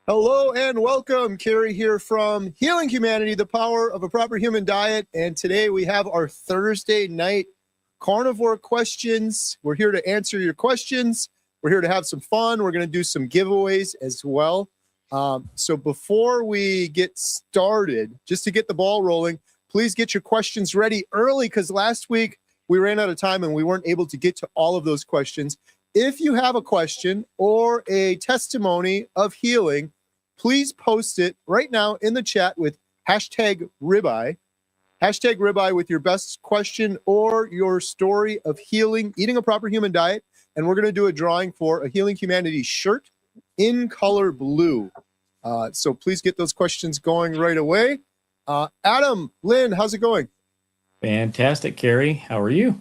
Hello and welcome. Kerry here from Healing Humanity, the Power of a Proper Human Diet. And today we have our Thursday night carnivore questions. We're here to answer your questions. We're here to have some fun. We're going to do some giveaways as well. So before we get started, just to get the ball rolling, please get your questions ready early because last week we ran out of time and we weren't able to get to all of those questions. If you have a question or a testimony of healing, please post it right now in the chat with hashtag ribeye with your best question or your story of healing, eating a proper human diet. And we're going to do a drawing for a Healing Humanity shirt in color blue. So please get those questions going right away. Adam, Lynn, how's it going? Fantastic, Kerry. How are you?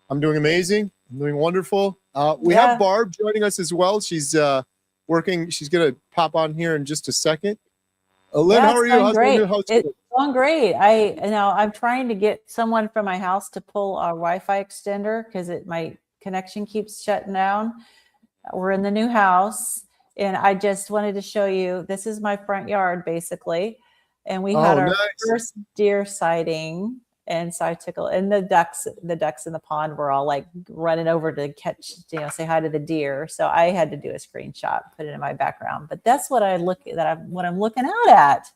I'm doing amazing. I'm doing wonderful. We have Barb joining us as well. She's working. She's going to pop on here in just a second. Lynn, how are you? How's great. the new house? It's going great. I'm trying to get someone from my house to pull our Wi-Fi extender because my connection keeps shutting down. We're in the new house, and I just wanted to show you. This is my front yard, basically, and we had our first deer sighting. And so I took and the ducks in the pond were all like running over to catch, say hi to the deer. So I had to do a screenshot, put it in my background. But that's what I'm looking out at.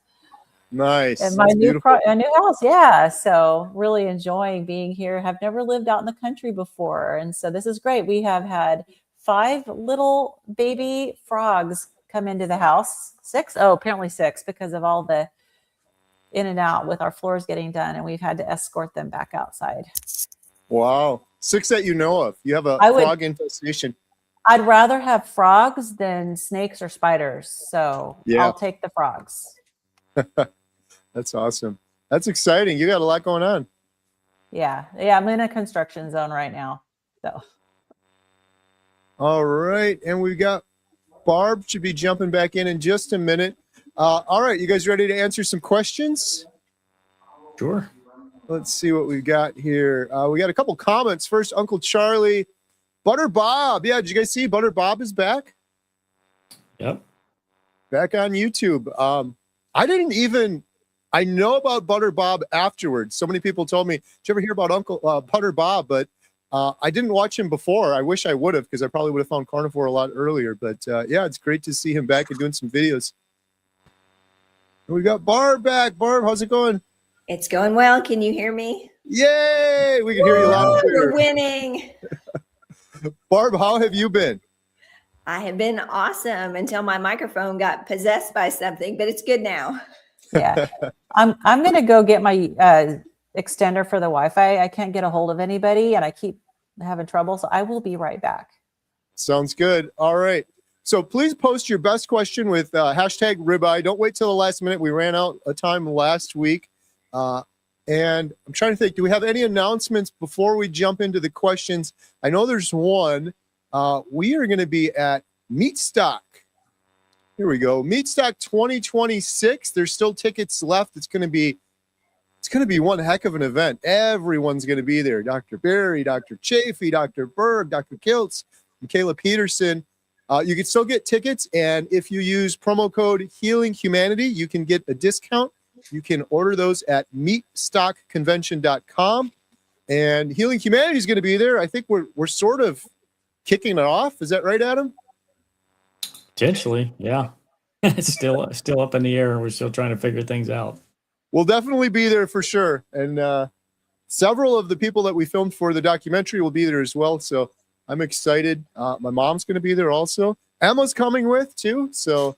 Nice. And my new house. Yeah. So really enjoying being here. Have never lived out in the country before. And so this is great. We have had 5 little baby frogs come into the house. 6. Oh, apparently 6 because of all the in and out with our floors getting done, and we've had to escort them back outside. Wow. 6 that you know of. You have a frog infestation. I'd rather have frogs than snakes or spiders. So I'll take the frogs. That's awesome. That's exciting. You got a lot going on. Yeah. I'm in a construction zone right now. So. All right. And we've got Barb should be jumping back in just a minute. All right, you guys ready to answer some questions? Sure. Let's see what we've got here. We got a couple comments. First, Uncle Charlie, Butter Bob. Yeah, did you guys see Butter Bob is back? Yep. Back on YouTube. I know about Butter Bob afterwards. So many people told me, did you ever hear about Uncle Butter Bob? But I didn't watch him before. I wish I would have because I probably would have found Carnivore a lot earlier. But yeah, it's great to see him back and doing some videos. We got Barb back. Barb, how's it going? It's going well. Can you hear me? Yay! We can hear you loud and clear. We're winning. Barb, how have you been? I have been awesome until my microphone got possessed by something, but it's good now. Yeah. I'm going to go get my extender for the Wi-Fi. I can't get a hold of anybody, and I keep having trouble, so I will be right back. Sounds good. All right. So please post your best question with hashtag ribeye. Don't wait till the last minute. We ran out of time last week. And I'm trying to think, do we have any announcements before we jump into the questions? I know there's one. We are going to be at Meatstock. Here we go. Meatstock 2026. There's still tickets left. It's going to be one heck of an event. Everyone's going to be there. Dr. Barry, Dr. Chafee, Dr. Berg, Dr. Kiltz, Michaela Peterson. You can still get tickets, and if you use promo code Healing Humanity, you can get a discount. You can order those at meatstockconvention.com. And Healing Humanity is going to be there. I think we're sort of kicking it off. Is that right, Adam? Potentially, yeah. It's still up in the air. We're still trying to figure things out. We'll definitely be there for sure. And several of the people that we filmed for the documentary will be there as well. So I'm excited. My mom's going to be there also. Emma's coming with too. So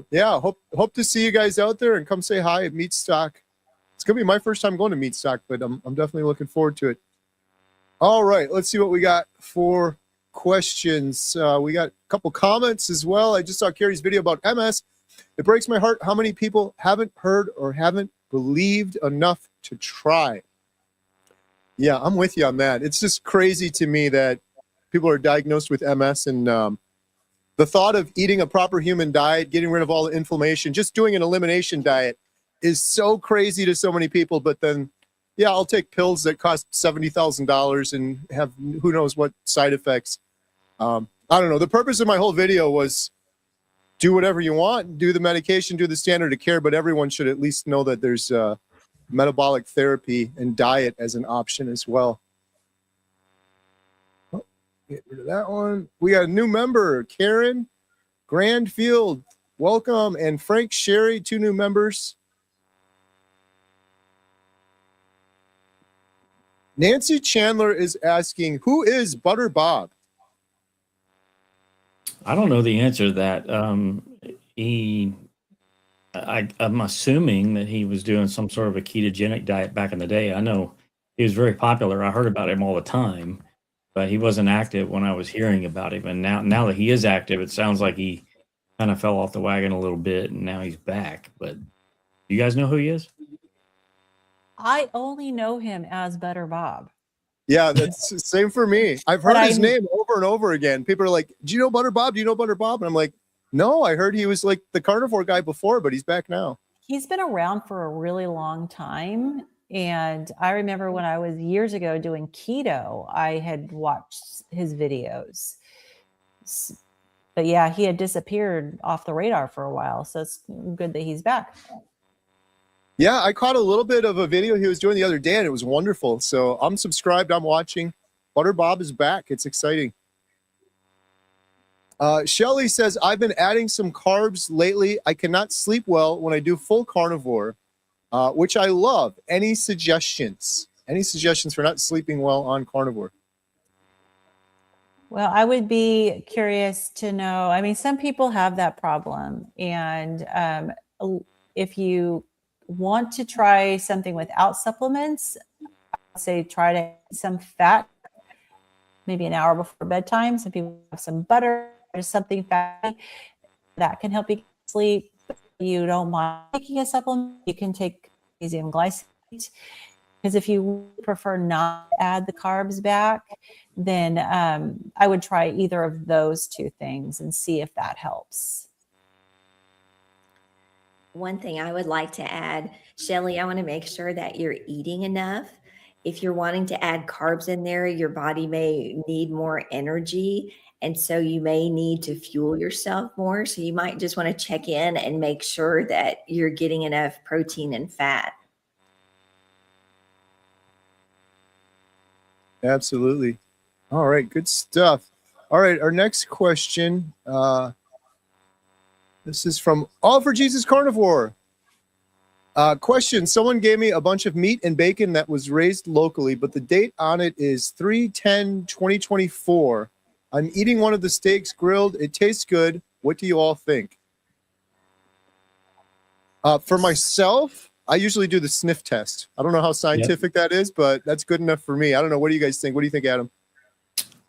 yeah, hope to see you guys out there and come say hi at Meatstock. It's going to be my first time going to Meatstock, but I'm definitely looking forward to it. All right, let's see what we got for questions. We got a couple comments as well. I just saw Kerry's video about MS. It breaks my heart how many people haven't heard or haven't believed enough to try. Yeah, I'm with you on that. It's just crazy to me that people are diagnosed with MS, and the thought of eating a proper human diet, getting rid of all the inflammation, just doing an elimination diet is so crazy to so many people. But then, yeah, I'll take pills that cost $70,000 and have who knows what side effects. I don't know. The purpose of my whole video was do whatever you want, do the medication, do the standard of care, but everyone should at least know that there's metabolic therapy and diet as an option as well. Oh, get rid of that one. We got a new member, Karen Grandfield. Welcome. And Frank Sherry, 2 new members. Nancy Chandler is asking, who is Butter Bob? I don't know the answer to that. I'm assuming that he was doing some sort of a ketogenic diet back in the day. I know he was very popular. I heard about him all the time, but he wasn't active when I was hearing about him. And now that he is active, it sounds like he kind of fell off the wagon a little bit, and now he's back. But you guys know who he is? I only know him as Butter Bob. Yeah, that's the same for me. I've heard But his name over and over again. People are like, do you know Butter Bob? Do you know Butter Bob? And I'm like, no, I heard he was like the carnivore guy before, but he's back now. He's been around for a really long time. And I remember when I was years ago doing keto, I had watched his videos. But yeah, he had disappeared off the radar for a while. So it's good that he's back. Yeah, I caught a little bit of a video he was doing the other day, and it was wonderful. So I'm subscribed. I'm watching. Butter Bob is back. It's exciting. Shelly says, I've been adding some carbs lately. I cannot sleep well when I do full carnivore, which I love. Any suggestions? Any suggestions for not sleeping well on carnivore? Well, I would be curious to know. I mean, some people have that problem. And if you want to try something without supplements, I'd say try to eat some fat, maybe an hour before bedtime. Some people have some butter or something fatty that can help you sleep. If you don't mind taking a supplement, you can take magnesium glycinate, because if you prefer not to add the carbs back, then I would try either of those 2 things and see if that helps. One thing I would like to add, Shelly, I want to make sure that you're eating enough. If you're wanting to add carbs in there, your body may need more energy. And so you may need to fuel yourself more. So you might just want to check in and make sure that you're getting enough protein and fat. Absolutely. All right, good stuff. All right, our next question. This is from All for Jesus Carnivore. Question, someone gave me a bunch of meat and bacon that was raised locally, but the date on it is 3/10/2024. I'm eating one of the steaks grilled. It tastes good. What do you all think? For myself, I usually do the sniff test. I don't know how scientific that is, but that's good enough for me. I don't know. What do you guys think? What do you think, Adam?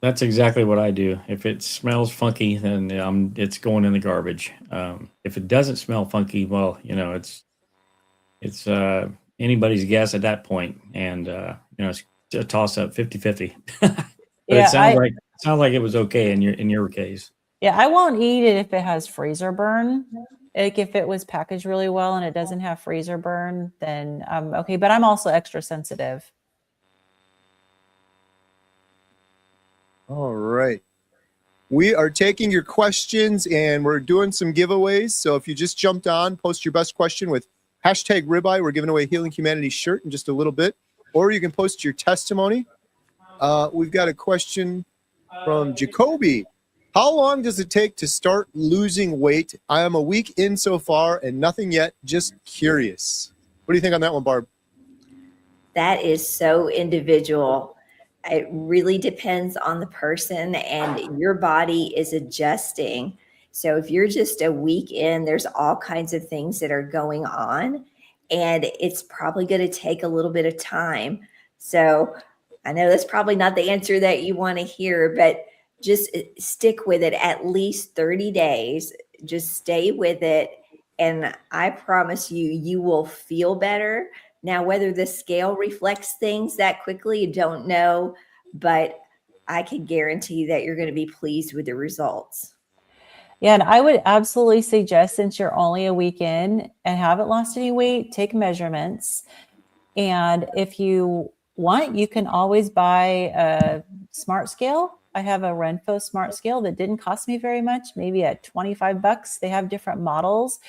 That's exactly what I do. If it smells funky, then it's going in the garbage. If it doesn't smell funky, well, it's anybody's guess at that point. And, it's a toss up 50-50. But Yeah, it sounds like it was okay in your case. Yeah, I won't eat it if it has freezer burn. Like if it was packaged really well and it doesn't have freezer burn, then okay. But I'm also extra sensitive. All right. We are taking your questions and we're doing some giveaways. So if you just jumped on, post your best question with hashtag ribeye. We're giving away a Healing Humanity shirt in just a little bit. Or you can post your testimony. We've got a question from Jacoby. How long does it take to start losing weight? I am a week in so far and nothing yet. Just curious. What do you think on that one, Barb? That is so individual. It really depends on the person and your body is adjusting. So if you're just a week in, there's all kinds of things that are going on and it's probably going to take a little bit of time. So I know that's probably not the answer that you want to hear, but just stick with it at least 30 days. Just stay with it. And I promise you, you will feel better. Now, whether the scale reflects things that quickly, you don't know, but I can guarantee that you're going to be pleased with the results. Yeah, and I would absolutely suggest, since you're only a week in and haven't lost any weight, take measurements. And if you want, you can always buy a smart scale I have a Renpho Smart Scale that didn't cost me very much, maybe at $25. They have different models,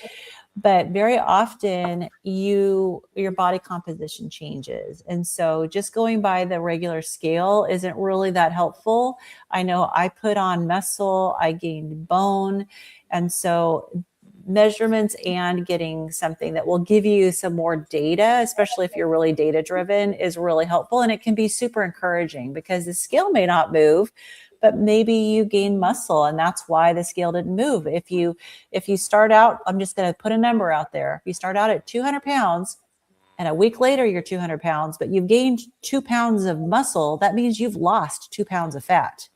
but very often your body composition changes. And so just going by the regular scale isn't really that helpful. I know I put on muscle, I gained bone. And so measurements and getting something that will give you some more data, especially if you're really data driven, is really helpful. And it can be super encouraging because the scale may not move, but maybe you gain muscle and that's why the scale didn't move. If you start out, I'm just going to put a number out there. If you start out at 200 pounds and a week later you're 200 pounds, but you've gained 2 pounds of muscle, that means you've lost 2 pounds of fat.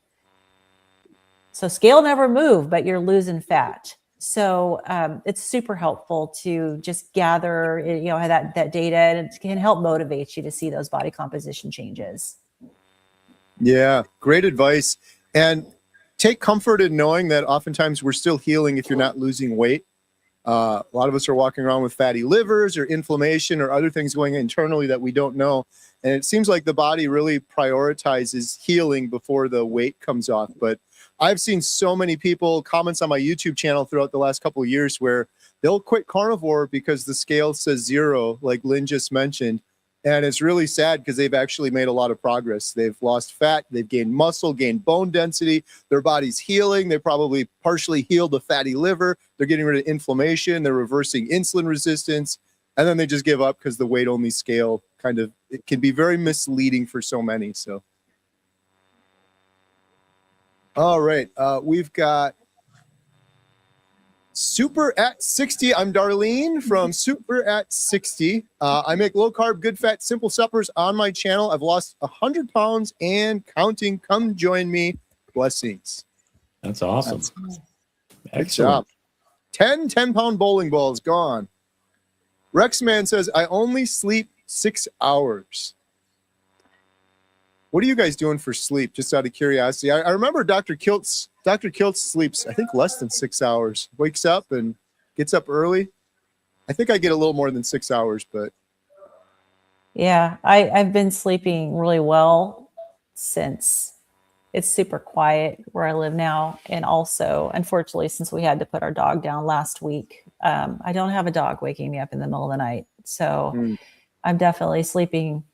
So scale never moved, but you're losing fat. So it's super helpful to just gather, that data, and it can help motivate you to see those body composition changes. Yeah, great advice. And take comfort in knowing that oftentimes we're still healing if you're not losing weight. A lot of us are walking around with fatty livers or inflammation or other things going internally that we don't know. And it seems like the body really prioritizes healing before the weight comes off. But I've seen so many people comments on my YouTube channel throughout the last couple of years where they'll quit carnivore because the scale says 0, like Lynn just mentioned. And it's really sad because they've actually made a lot of progress. They've lost fat, they've gained muscle, gained bone density, their body's healing. They probably partially healed a fatty liver. They're getting rid of inflammation. They're reversing insulin resistance. And then they just give up because the weight only scale it can be very misleading for so many. So. All right, we've got Super at 60. I'm Darlene from Super at 60. I make low carb, good fat, simple suppers on my channel. I've lost 100 pounds and counting. Come join me. Blessings. That's awesome. Good job. 10-pound bowling balls gone. Rexman says, I only sleep 6 hours. What are you guys doing for sleep? Just out of curiosity. I remember Dr. Kiltz sleeps, I think, less than 6 hours. Wakes up and gets up early. I think I get a little more than 6 hours, but. Yeah, I've been sleeping really well since it's super quiet where I live now. And also, unfortunately, since we had to put our dog down last week, I don't have a dog waking me up in the middle of the night. So I'm definitely sleeping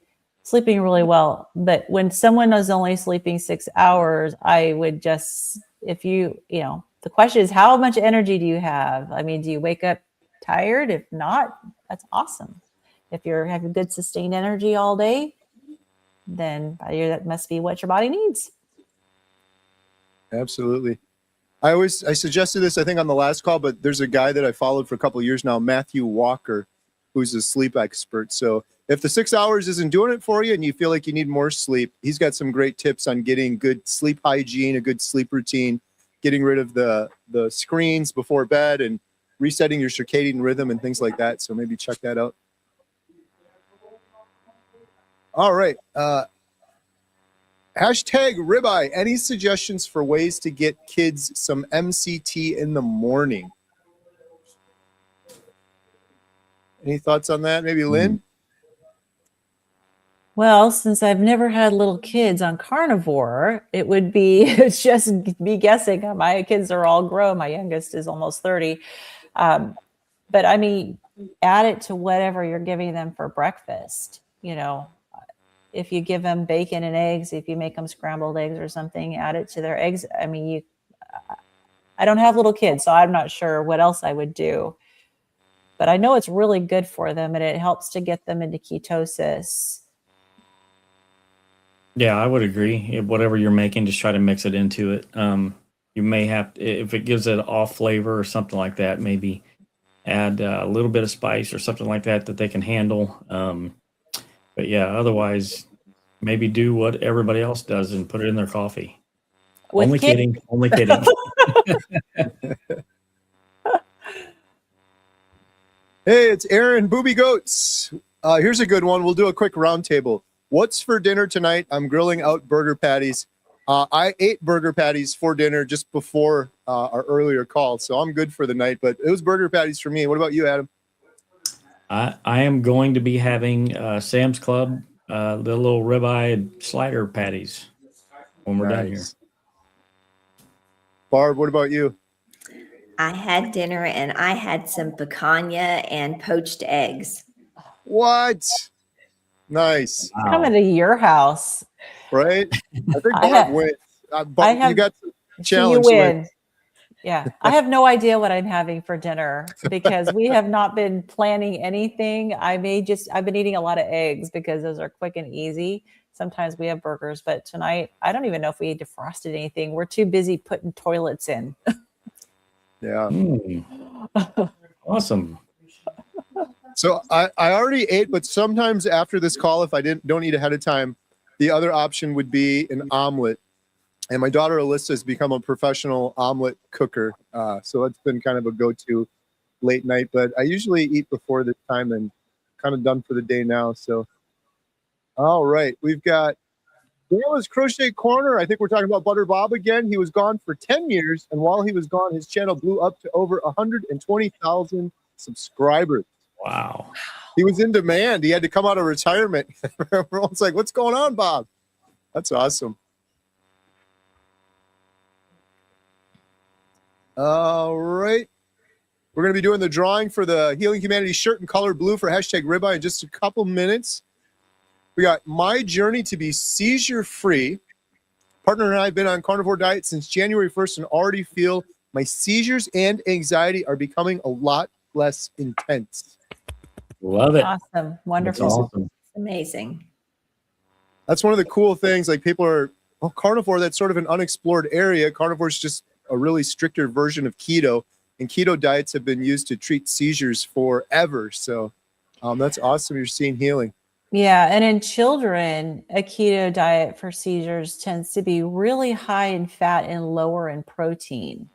really well. But when someone is only sleeping 6 hours, I would just, the question is, how much energy do you have? I mean, do you wake up tired? If not, that's awesome. If you're having good sustained energy all day, then that must be what your body needs. Absolutely. I suggested this, I think, on the last call, but there's a guy that I followed for a couple of years now, Matthew Walker, who's a sleep expert. So if the 6 hours isn't doing it for you and you feel like you need more sleep, he's got some great tips on getting good sleep hygiene, a good sleep routine, getting rid of the screens before bed and resetting your circadian rhythm and things like that. So maybe check that out. All right. Hashtag ribeye. Any suggestions for ways to get kids some MCT in the morning? Any thoughts on that? Maybe Lynn? Well, since I've never had little kids on Carnivore, it would be it's just me guessing. My kids are all grown. My youngest is almost 30. But I mean, add it to whatever you're giving them for breakfast. If you give them bacon and eggs, if you make them scrambled eggs or something, add it to their eggs. I mean, I don't have little kids, so I'm not sure what else I would do. But I know it's really good for them, and it helps to get them into ketosis. Yeah, I would agree. Whatever you're making, just try to mix it into it. You may have to, if it gives it off flavor or something like that, maybe add a little bit of spice or something like that they can handle. But yeah, otherwise, maybe do what everybody else does and put it in their coffee. Only kidding. Hey, it's Aaron Booby Goats. Here's a good one. We'll do a quick roundtable. What's for dinner tonight? I'm grilling out burger patties. I ate burger patties for dinner just before our earlier call, so I'm good for the night. But it was burger patties for me. What about you, Adam? I am going to be having Sam's Club, the little ribeye slider patties when we're done here. Barb, what about you? I had dinner and I had some picanha and poached eggs. What? Nice, Coming to your house. right? I think I Barb have- wins. I Barb, you have- got the So you challenge. win. Yeah. I have no idea what I'm having for dinner because we have not been planning anything. I've been eating a lot of eggs because those are quick and easy. Sometimes we have burgers, but tonight I don't even know if we defrosted anything. We're too busy putting toilets in. Yeah. Awesome. So I already ate, but sometimes after this call, if I don't eat ahead of time, the other option would be an omelet. And my daughter Alyssa has become a professional omelet cooker. So it's been kind of a go-to late night, but I usually eat before this time and kind of done for the day now. So, all right, we've got Dale's Crochet Corner. I think we're talking about Butter Bob again. He was gone for 10 years. And while he was gone, his channel blew up to over 120,000 subscribers. Wow. He was in demand. He had to come out of retirement. Everyone's like, what's going on, Bob? That's awesome. All right. We're going to be doing the drawing for the Healing Humanity shirt in color blue for hashtag ribeye in just a couple minutes. We got my journey to be seizure free. Partner and I have been on carnivore diet since January 1st and already feel my seizures and anxiety are becoming a lot less intense. Love it. Awesome. That's Wonderful. awesome. Amazing. That's one of the cool things. Like people are, well, carnivore, that's sort of an unexplored area. Carnivore is just a really stricter version of keto, and keto diets have been used to treat seizures forever. So that's awesome. You're seeing healing. Yeah. And in children, a keto diet for seizures tends to be really high in fat and lower in protein.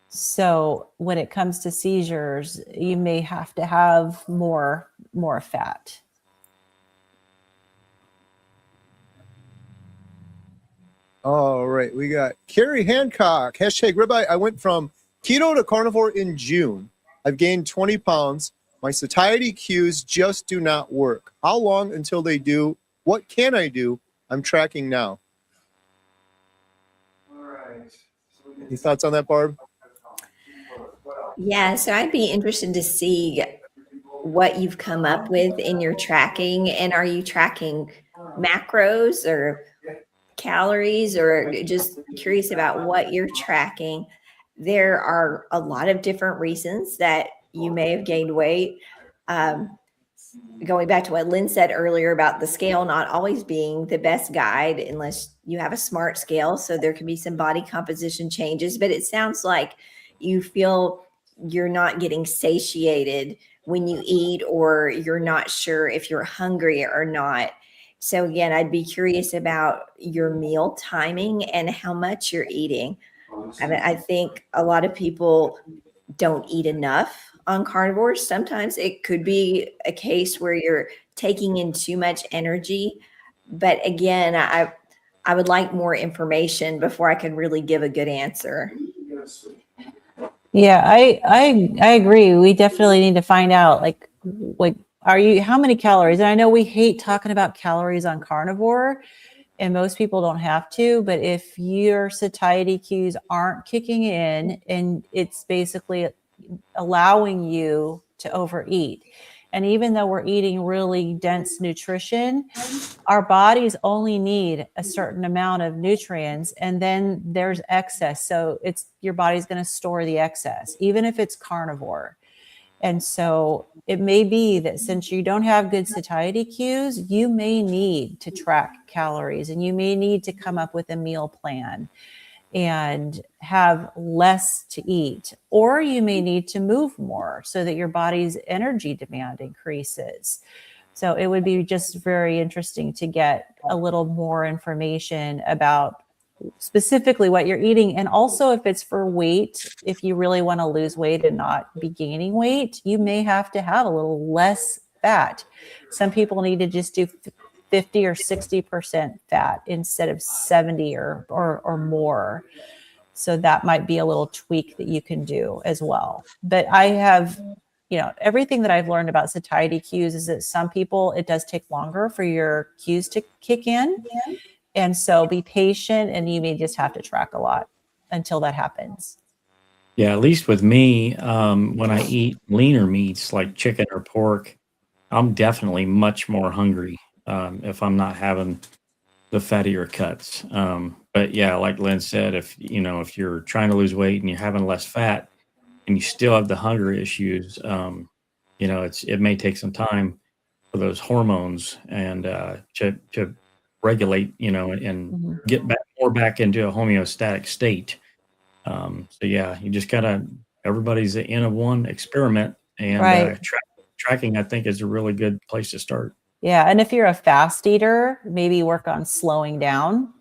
So when it comes to seizures, you may have to have more fat. All right. We got Kerry Hancock, hashtag ribeye. I went from keto to carnivore in June. I've gained 20 pounds. My satiety cues just do not work. How long until they do? What can I do? I'm tracking now. Any thoughts on that, Barb? Yeah, so I'd be interested to see what you've come up with in your tracking. And are you tracking macros or calories, or just curious about what you're tracking? There are a lot of different reasons that you may have gained weight. Going back to what Lynn said earlier about the scale not always being the best guide unless you have a smart scale. So there can be some body composition changes, but it sounds like you feel you're not getting satiated when you eat, or you're not sure if you're hungry or not. So again, I'd be curious about your meal timing and how much you're eating. I mean, I think a lot of people don't eat enough on carnivores. Sometimes it could be a case where you're taking in too much energy. But again, I would like more information before I can really give a good answer. Yeah, I agree. We definitely need to find out like how many calories? And I know we hate talking about calories on carnivore, and most people don't have to, but if your satiety cues aren't kicking in and it's basically allowing you to overeat. And even though we're eating really dense nutrition, our bodies only need a certain amount of nutrients, and then there's excess. So your body's going to store the excess, even if it's carnivore. And so it may be that since you don't have good satiety cues, you may need to track calories, and you may need to come up with a meal plan and have less to eat, or you may need to move more so that your body's energy demand increases. So it would be just very interesting to get a little more information about specifically what you're eating. And also if it's for weight, if you really want to lose weight and not be gaining weight, you may have to have a little less fat. Some people need to just do 50 or 60% fat instead of 70 or more. So that might be a little tweak that you can do as well. But I have, everything that I've learned about satiety cues is that some people, it does take longer for your cues to kick in. And so be patient, and you may just have to track a lot. until that happens. Yeah, at least with me, when I eat leaner meats like chicken or pork, I'm definitely much more hungry if I'm not having the fattier cuts. But yeah, like Lynn said, if you're trying to lose weight and you're having less fat and you still have the hunger issues, it may take some time for those hormones and to regulate, and Mhm. get back into a homeostatic state. So yeah, you just gotta. Everybody's in a one experiment, and Right. tracking, I think, is a really good place to start. Yeah. And if you're a fast eater, maybe work on slowing down,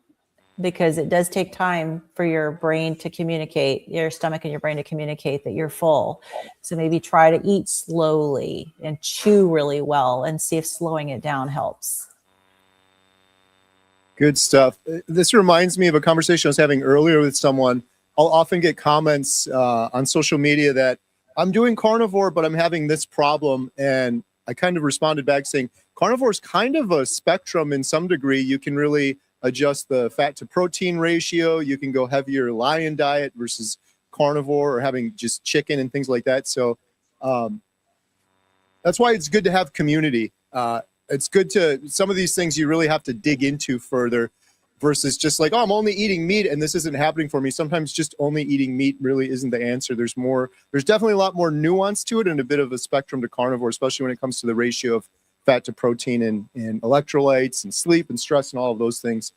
because it does take time for your brain to communicate, your stomach and your brain to communicate that you're full. So maybe try to eat slowly and chew really well and see if slowing it down helps. Good stuff. This reminds me of a conversation I was having earlier with someone. I'll often get comments on social media that I'm doing carnivore, but I'm having this problem. And I kind of responded back saying, carnivore is kind of a spectrum in some degree. You can really adjust the fat to protein ratio. You can go heavier lion diet versus carnivore, or having just chicken and things like that. So that's why it's good to have community. It's good to, some of these things you really have to dig into further versus just like, oh, I'm only eating meat and this isn't happening for me. Sometimes just only eating meat really isn't the answer. There's definitely a lot more nuance to it and a bit of a spectrum to carnivore, especially when it comes to the ratio of fat to protein and electrolytes and sleep and stress and all of those things.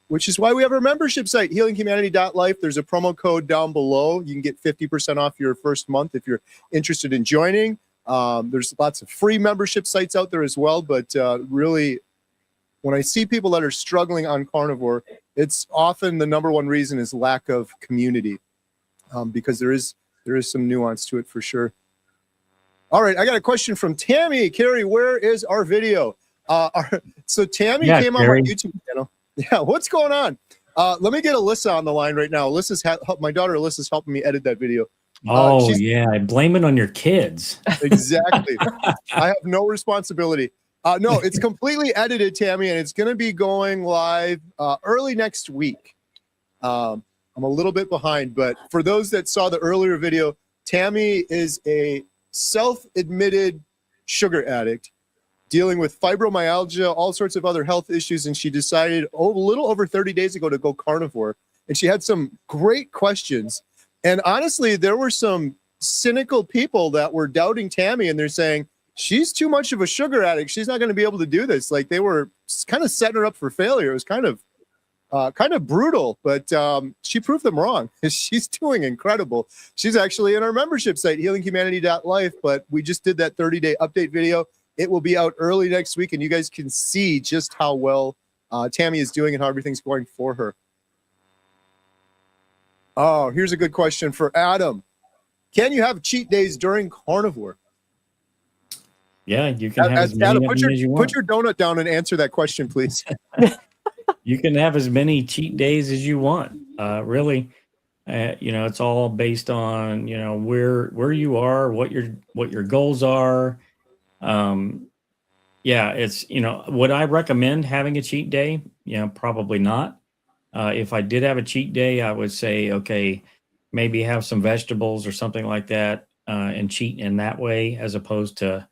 Which is why we have our membership site, healinghumanity.life. There's a promo code down below. You can get 50% off your first month if you're interested in joining. There's lots of free membership sites out there as well, but really, when I see people that are struggling on carnivore, it's often the number one reason is lack of community, because there is some nuance to it for sure. All right, I got a question from Tammy. Kerry, where is our video? So Tammy came on my YouTube channel. Yeah, what's going on? Let me get Alyssa on the line right now. My daughter Alyssa's helping me edit that video. Yeah, blame it on your kids. Exactly. I have no responsibility. No, it's completely edited, Tammy, and it's going to be going live early next week. I'm a little bit behind, but for those that saw the earlier video, Tammy is a self-admitted sugar addict dealing with fibromyalgia, all sorts of other health issues, and she decided a little over 30 days ago to go carnivore. And she had some great questions. And honestly, there were some cynical people that were doubting Tammy, and they're saying, she's too much of a sugar addict. She's not going to be able to do this. Like, they were kind of setting her up for failure. It was kind of brutal, but she proved them wrong. She's doing incredible. She's actually in our membership site, healinghumanity.life, but we just did that 30-day update video. It will be out early next week, and you guys can see just how well Tammy is doing and how everything's going for her. Oh, here's a good question for Adam. Can you have cheat days during carnivore? Yeah, you can have as many Adam, of them as you want. put your donut down and answer that question, please. You can have as many cheat days as you want. Really, it's all based on where you are, what your goals are. It's would I recommend having a cheat day? Probably not. If I did have a cheat day, I would say, okay, maybe have some vegetables or something like that, and cheat in that way, as opposed to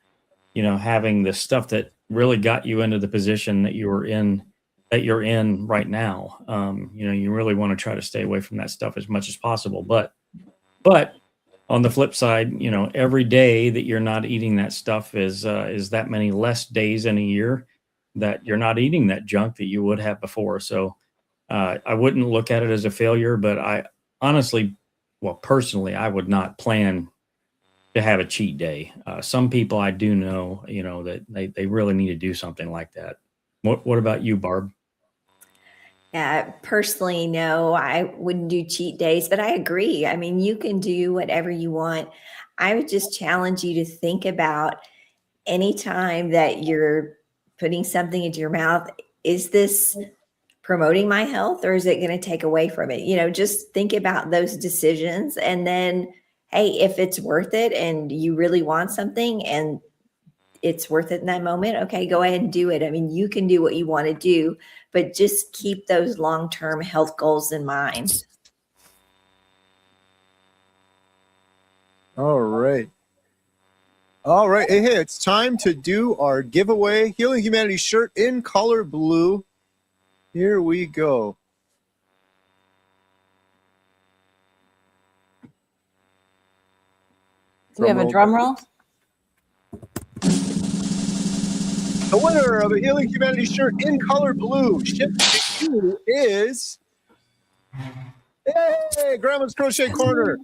having the stuff that really got you into the position that you're in right now. You really want to try to stay away from that stuff as much as possible. But on the flip side, every day that you're not eating that stuff is that many less days in a year that you're not eating that junk that you would have before. So I wouldn't look at it as a failure, but I honestly, personally, I would not plan to have a cheat day. Some people I do know, that they really need to do something like that. What about you, Barb? Yeah, personally, no, I wouldn't do cheat days, but I agree. I mean, you can do whatever you want. I would just challenge you to think about any time that you're putting something into your mouth, is this promoting my health or is it going to take away from it? Just think about those decisions. And then, hey, if it's worth it and you really want something and it's worth it in that moment, okay, go ahead and do it. I mean, you can do what you want to do, but just keep those long-term health goals in mind. All right. All right. Hey, it's time to do our giveaway. Healing Humanity shirt in color blue. Here we go. Do we have a drum roll? The winner of a Healing Humanity shirt in color blue shipped to you is, hey, Grandma's Crochet Corner.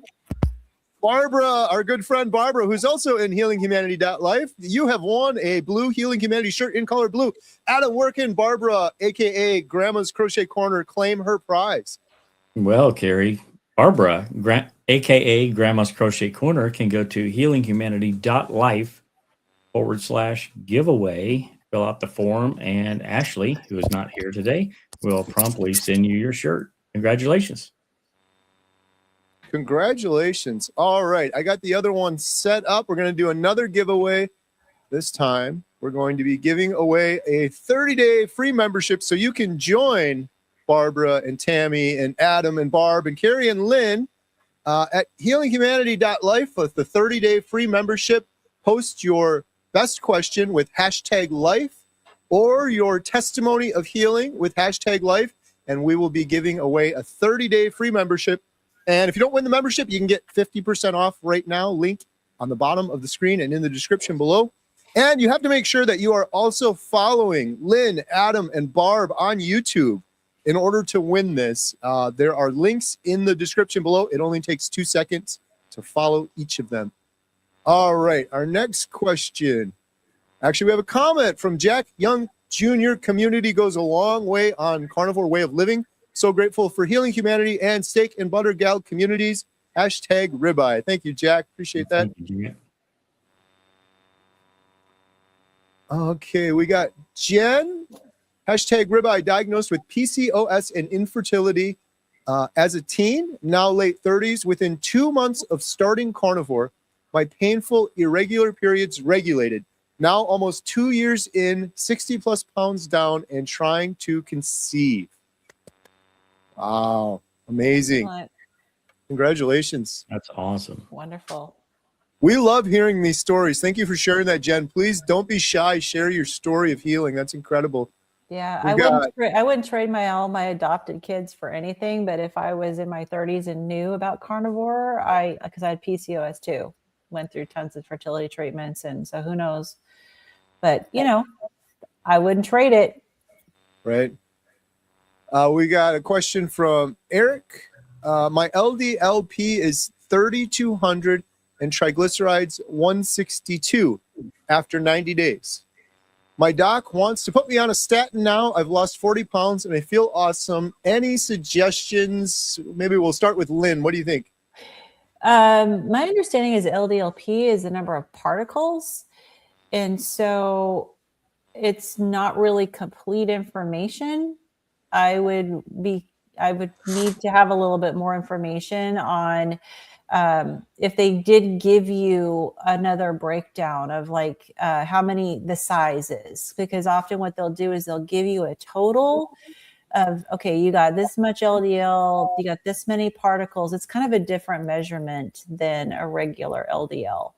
Barbara, our good friend Barbara, who's also in healinghumanity.life. You have won a blue Healing Humanity shirt in color blue. Adam Workin, Barbara, aka Grandma's Crochet Corner, claim her prize. Well, Kerry, Barbara, aka Grandma's Crochet Corner, can go to healinghumanity.life/giveaway, fill out the form, and Ashley, who is not here today, will promptly send you your shirt. Congratulations. Congratulations. All right. I got the other one set up. We're going to do another giveaway. This time, we're going to be giving away a 30-day free membership so you can join Barbara and Tammy and Adam and Barb and Kerry and Lynn at healinghumanity.life with the 30-day free membership. Post your best question with #life or your testimony of healing with #life, and we will be giving away a 30-day free membership. And if you don't win the membership, you can get 50% off right now. Link on the bottom of the screen and in the description below. And you have to make sure that you are also following Lynn, Adam, and Barb on YouTube in order to win this. There are links in the description below. It only takes 2 seconds to follow each of them. All right, our next question. Actually, we have a comment from Jack Young Jr. Community goes a long way on carnivore way of living. So grateful for Healing Humanity and Steak and Butter Gal communities. #ribeye. Thank you, Jack. Appreciate that. Okay, we got Jen. #ribeye, diagnosed with PCOS and infertility as a teen, now late 30s. Within 2 months of starting carnivore, my painful, irregular periods regulated. Now almost 2 years in, 60 plus pounds down, and trying to conceive. Wow, amazing. Excellent. Congratulations. That's awesome. Wonderful. We love hearing these stories. Thank you for sharing that, Jen. Please don't be shy. Share your story of healing. That's incredible. Yeah, We I wouldn't trade all my adopted kids for anything. But if I was in my 30s and knew about carnivore, because I had PCOS too, went through tons of fertility treatments, and so who knows? But I wouldn't trade it. Right. We got a question from Eric. My LDLP is 3,200 and triglycerides 162 after 90 days. My doc wants to put me on a statin now. I've lost 40 pounds and I feel awesome. Any suggestions? Maybe we'll start with Lynn. What do you think? My understanding is LDLP is the number of particles. And so it's not really complete information. I would need to have a little bit more information on if they did give you another breakdown of like how many the sizes, because often what they'll do is they'll give you a total of, okay, you got this much LDL, you got this many particles. It's kind of a different measurement than a regular LDL.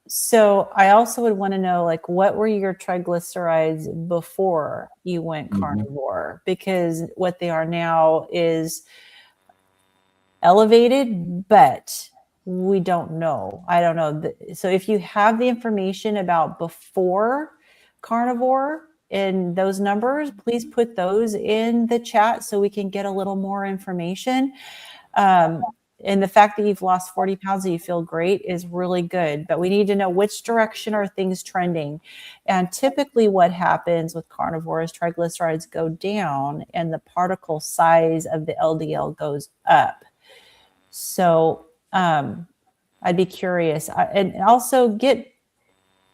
So I also would want to know, like, what were your triglycerides before you went carnivore? Because what they are now is elevated, but we don't know. I don't know. So if you have the information about before carnivore and those numbers, please put those in the chat so we can get a little more information. And the fact that you've lost 40 pounds and you feel great is really good, but we need to know which direction are things trending. And typically what happens with carnivore is triglycerides go down and the particle size of the LDL goes up. So I'd be curious, and also get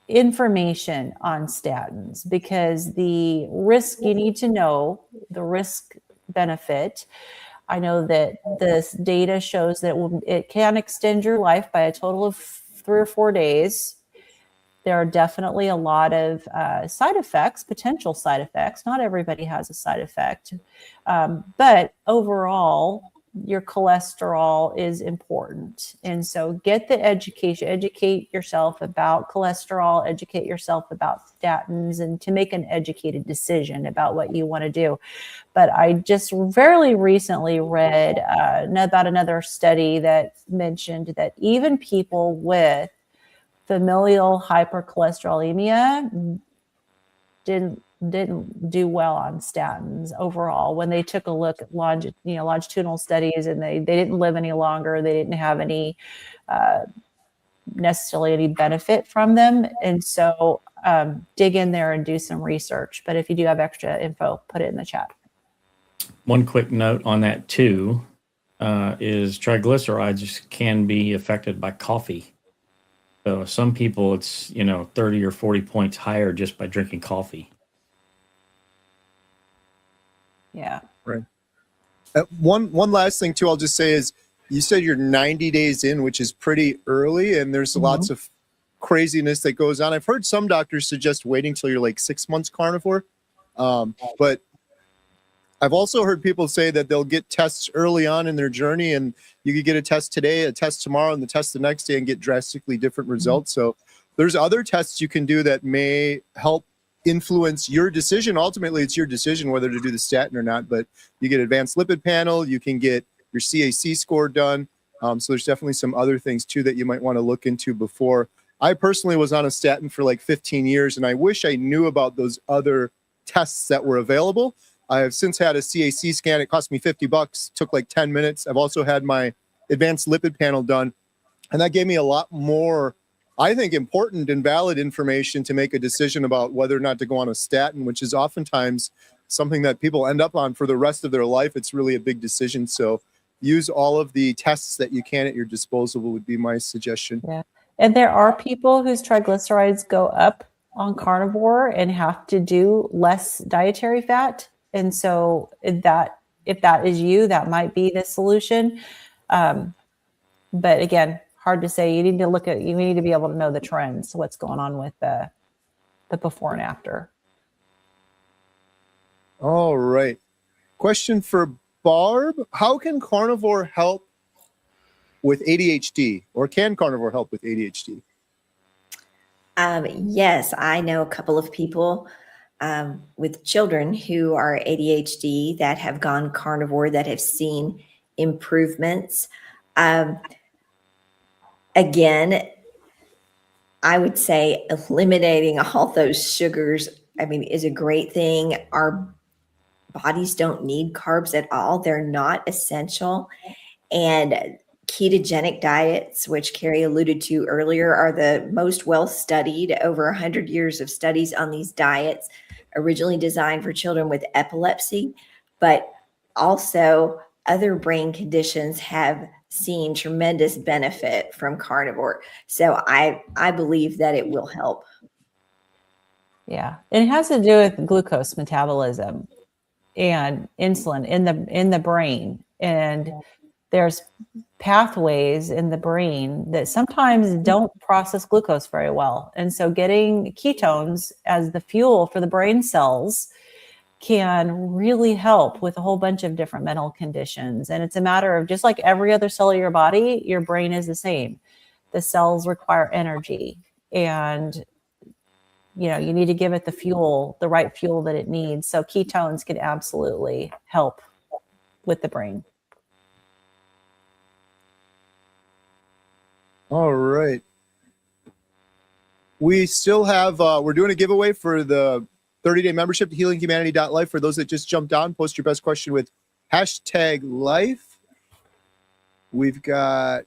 information on statins, because the risk, you need to know the risk benefit. I know that this data shows that it can extend your life by a total of 3 or 4 days. There are definitely a lot of side effects, potential side effects. Not everybody has a side effect. But overall, your cholesterol is important. And so get the education, educate yourself about cholesterol, educate yourself about statins, and to make an educated decision about what you want to do. But I just fairly recently read about another study that mentioned that even people with familial hypercholesterolemia didn't do well on statins overall when they took a look at longitudinal studies, and they didn't live any longer. They didn't have any necessarily any benefit from them. And so dig in there and do some research. But if you do have extra info, put it in the chat. One quick note on that too is triglycerides can be affected by coffee. So some people, it's 30 or 40 points higher just by drinking coffee. Yeah. Right. One last thing too, I'll just say is, you said you're 90 days in, which is pretty early, and there's lots of craziness that goes on. I've heard some doctors suggest waiting till you're like 6 months carnivore, but I've also heard people say that they'll get tests early on in their journey, and you could get a test today, a test tomorrow, and the test the next day and get drastically different results. So there's other tests you can do that may help influence your decision. Ultimately, it's your decision whether to do the statin or not, but you get advanced lipid panel, you can get your CAC score done. So there's definitely some other things too that you might want to look into before. I personally was on a statin for like 15 years, and I wish I knew about those other tests that were available. I have since had a CAC scan. It cost me $50, took like 10 minutes. I've also had my advanced lipid panel done, and that gave me a lot more, I think, important and valid information to make a decision about whether or not to go on a statin, which is oftentimes something that people end up on for the rest of their life. It's really a big decision. So use all of the tests that you can at your disposal would be my suggestion. Yeah. And there are people whose triglycerides go up on carnivore and have to do less dietary fat. And so if that is you, that might be the solution. But again, hard to say. You need to be able to know the trends, what's going on with the before and after. All right. Question for Barb. How can carnivore help with ADHD, or can carnivore help with ADHD? Yes, I know a couple of people with children who are ADHD that have gone carnivore, that have seen improvements. Again, I would say eliminating all those sugars, is a great thing. Our bodies don't need carbs at all. They're not essential. And ketogenic diets, which Kerry alluded to earlier, are the most well-studied. Over 100 years of studies on these diets, originally designed for children with epilepsy, but also other brain conditions have seen tremendous benefit from carnivore. So I believe that it will help. Yeah. And it has to do with glucose metabolism and insulin in the brain. And there's pathways in the brain that sometimes don't process glucose very well. And so getting ketones as the fuel for the brain cells can really help with a whole bunch of different mental conditions. And it's a matter of, just like every other cell of your body, your brain is the same. The cells require energy, and you need to give it the right fuel that it needs. So ketones can absolutely help with the brain. All right. We still have, we're doing a giveaway for the 30-day membership to healinghumanity.life. For those that just jumped on, post your best question with #life. We've got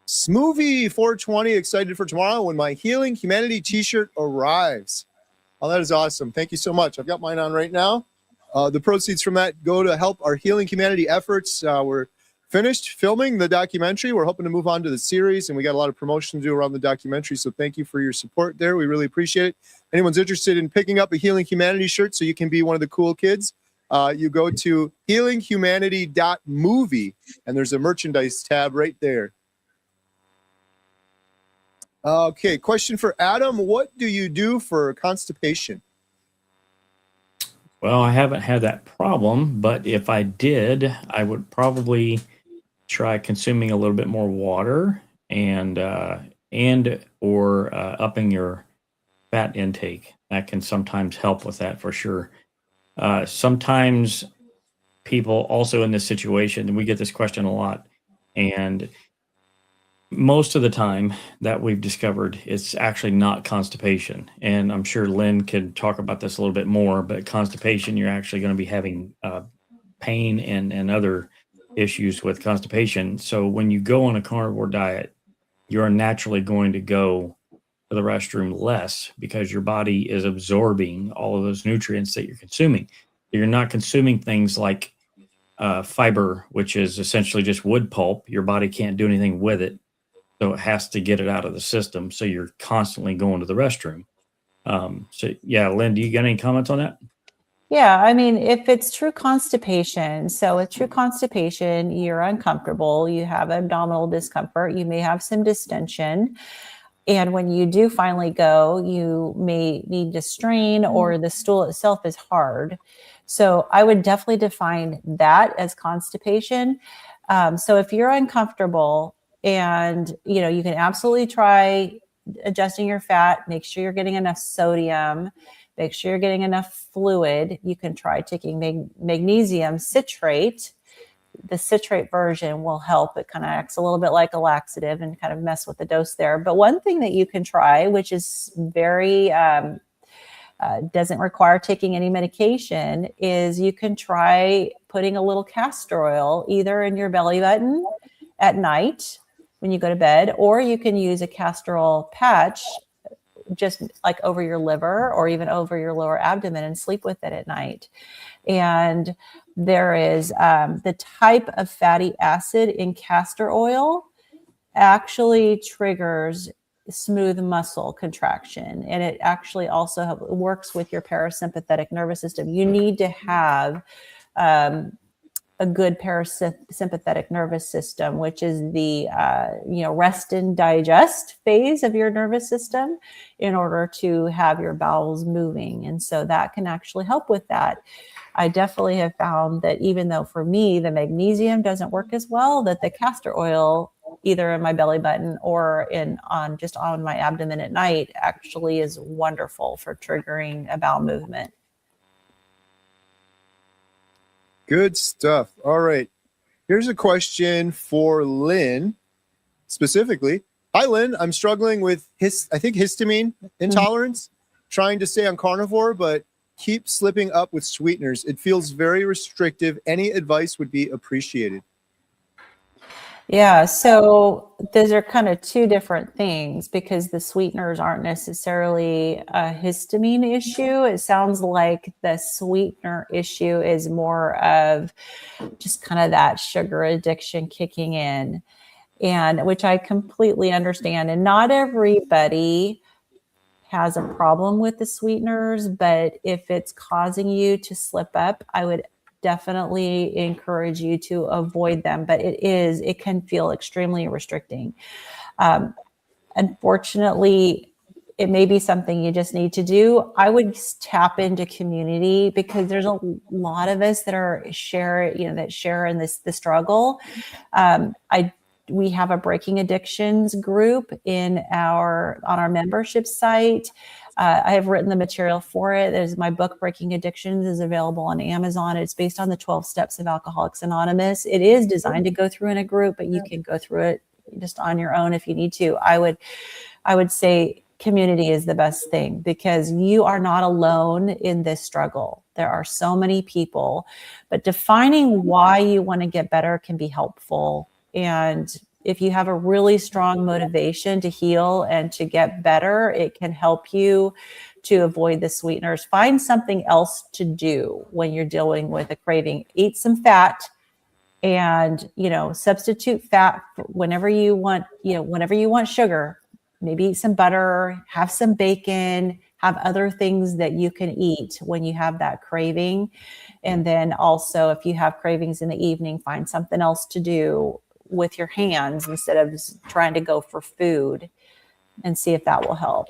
Smoothie 420, excited for tomorrow when my Healing Humanity t-shirt arrives. Oh, that is awesome. Thank you so much. I've got mine on right now. The proceeds from that go to help our Healing Humanity efforts. We're finished filming the documentary. We're hoping to move on to the series, and we got a lot of promotion to do around the documentary. So thank you for your support there. We really appreciate it. Anyone's interested in picking up a Healing Humanity shirt so you can be one of the cool kids, you go to healinghumanity.movie, and there's a merchandise tab right there. Okay, question for Adam. What do you do for constipation? Well, I haven't had that problem, but if I did, I would probably try consuming a little bit more water and or upping your fat intake. That can sometimes help with that for sure. Sometimes people also in this situation, and we get this question a lot, and most of the time that we've discovered it's actually not constipation. And I'm sure Lynn could talk about this a little bit more, but constipation, you're actually going to be having pain and other issues with constipation. So when you go on a carnivore diet, you're naturally going to go to the restroom less because your body is absorbing all of those nutrients that you're consuming. You're not consuming things like fiber, which is essentially just wood pulp. Your body can't do anything with it. So it has to get it out of the system. So you're constantly going to the restroom. So yeah, Lynn, do you got any comments on that? Yeah, I mean, if it's true constipation, so with true constipation, you're uncomfortable, you have abdominal discomfort, you may have some distension. And when you do finally go, you may need to strain, or the stool itself is hard. So I would definitely define that as constipation. So if you're uncomfortable, and you can absolutely try adjusting your fat, make sure you're getting enough sodium, make sure you're getting enough fluid. You can try taking magnesium citrate. The citrate version will help. It kind of acts a little bit like a laxative and kind of mess with the dose there. But one thing that you can try, which is very doesn't require taking any medication, is you can try putting a little castor oil either in your belly button at night when you go to bed, or you can use a castor oil patch just like over your liver or even over your lower abdomen and sleep with it at night. And there is the type of fatty acid in castor oil actually triggers smooth muscle contraction. And it actually also works with your parasympathetic nervous system. You need to have a good parasympathetic nervous system, which is the rest and digest phase of your nervous system, in order to have your bowels moving. And so that can actually help with that. I definitely have found that even though for me the magnesium doesn't work as well, that the castor oil either in my belly button or on my abdomen at night actually is wonderful for triggering a bowel movement. Good stuff. All right. Here's a question for Lynn specifically. Hi, Lynn. I'm struggling with histamine intolerance, trying to stay on carnivore, but keep slipping up with sweeteners. It feels very restrictive. Any advice would be appreciated. Yeah, so those are kind of two different things, because the sweeteners aren't necessarily a histamine issue. It sounds like the sweetener issue is more of just kind of that sugar addiction kicking in, and which I completely understand. And not everybody has a problem with the sweeteners, but if it's causing you to slip up, I would definitely encourage you to avoid them. But it can feel extremely restricting. Unfortunately, it may be something you just need to do. I would tap into community, because there's a lot of us that share in the struggle. We have a Breaking Addictions group on our membership site. I have written the material for it. There's my book, Breaking Addictions, is available on Amazon. It's based on the 12 steps of Alcoholics Anonymous. It is designed to go through in a group, but you can go through it just on your own if you need to. I would say community is the best thing, because you are not alone in this struggle. There are so many people, but defining why you want to get better can be helpful. And if you have a really strong motivation to heal and to get better, it can help you to avoid the sweeteners. Find something else to do when you're dealing with a craving. Eat some fat, and substitute fat whenever you want sugar. Maybe eat some butter, have some bacon, have other things that you can eat when you have that craving. And then also, if you have cravings in the evening, find something else to do with your hands instead of trying to go for food, and see if that will help.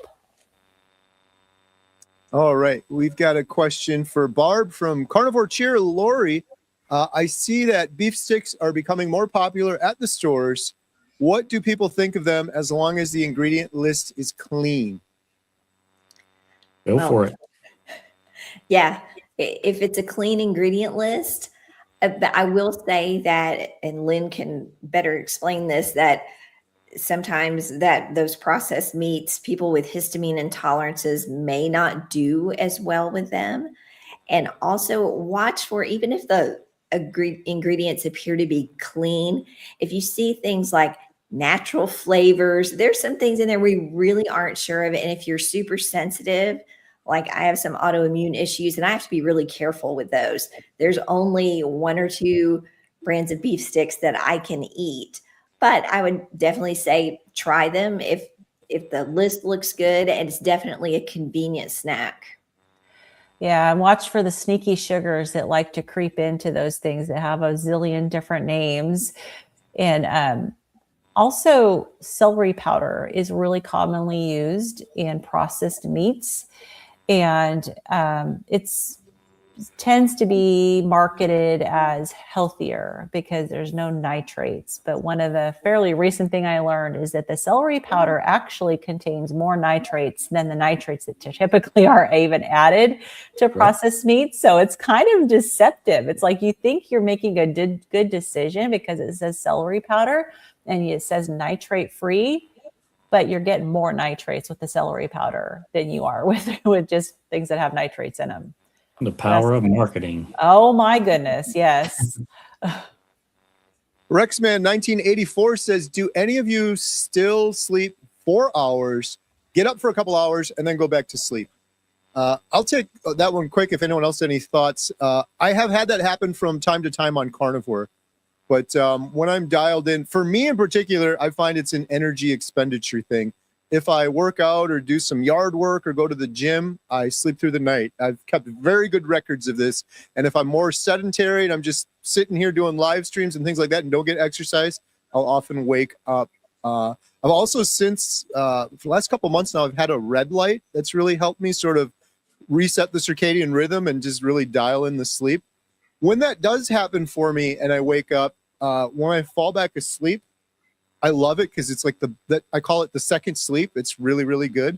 All right. We've got a question for Barb from Carnivore Cheer. Lori, I see that beef sticks are becoming more popular at the stores. What do people think of them as long as the ingredient list is clean? Go Well, for it. Yeah, if it's a clean ingredient list, but I will say that, and Lynn can better explain this, that sometimes that those processed meats, people with histamine intolerances may not do as well with them. And also watch for, even if the ingredients appear to be clean, if you see things like natural flavors, there's some things in there we really aren't sure of. And if you're super sensitive, like I have some autoimmune issues and I have to be really careful with those. There's only one or two brands of beef sticks that I can eat, but I would definitely say try them if the list looks good, and it's definitely a convenient snack. Yeah, and watch for the sneaky sugars that like to creep into those things that have a zillion different names. And also, celery powder is really commonly used in processed meats, and it's tends to be marketed as healthier because there's no nitrates. But one of the fairly recent thing I learned is that the celery powder actually contains more nitrates than the nitrates that typically are even added to processed meats. So it's kind of deceptive. It's like you think you're making a good decision because it says celery powder and it says nitrate free, but you're getting more nitrates with the celery powder than you are with just things that have nitrates in them. The power of marketing. Oh my goodness, yes. Rexman 1984 says, do any of you still sleep 4 hours, get up for a couple hours, and then go back to sleep? I'll take that one quick if anyone else has any thoughts. I have had that happen from time to time on Carnivore. But when I'm dialed in, for me in particular, I find it's an energy expenditure thing. If I work out or do some yard work or go to the gym, I sleep through the night. I've kept very good records of this. And if I'm more sedentary and I'm just sitting here doing live streams and things like that and don't get exercise, I'll often wake up. I've also since for the last couple of months now, I've had a red light that's really helped me sort of reset the circadian rhythm and just really dial in the sleep. When that does happen for me and I wake up, when I fall back asleep, I love it because it's like I call it the second sleep. It's really, really good.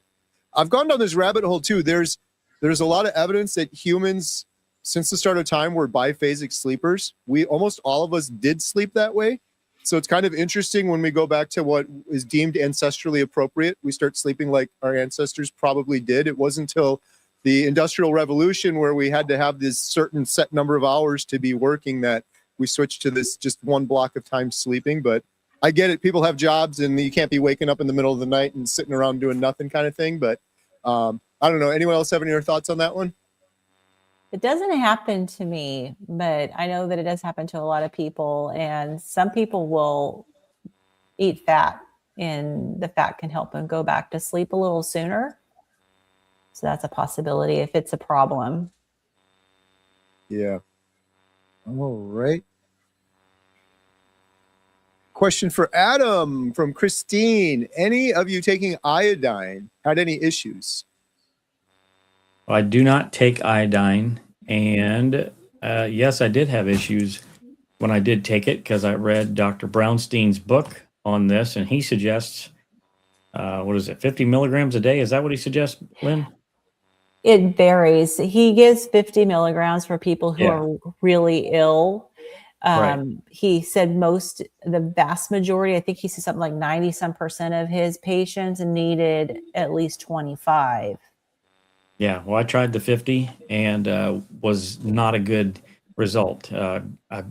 I've gone down this rabbit hole too. There's a lot of evidence that humans, since the start of time, were biphasic sleepers. We almost all of us did sleep that way. So it's kind of interesting when we go back to what is deemed ancestrally appropriate. We start sleeping like our ancestors probably did. It wasn't until the Industrial Revolution where we had to have this certain set number of hours to be working that we switched to this just one block of time sleeping. But I get it. People have jobs and you can't be waking up in the middle of the night and sitting around doing nothing kind of thing. But I don't know. Anyone else have any other thoughts on that one? It doesn't happen to me, but I know that it does happen to a lot of people. And some people will eat fat and the fat can help them go back to sleep a little sooner. So that's a possibility if it's a problem. Yeah. All right. Question for Adam from Christine. Any of you taking iodine had any issues? I do not take iodine. And yes, I did have issues when I did take it because I read Dr. Brownstein's book on this, and he suggests, 50 milligrams a day? Is that what he suggests, Lynn? It varies. He gives 50 milligrams for people who are really ill. Right. He said the vast majority, I think he said something like 90% of his patients needed at least 25. Yeah, well, I tried the 50 and was not a good result. I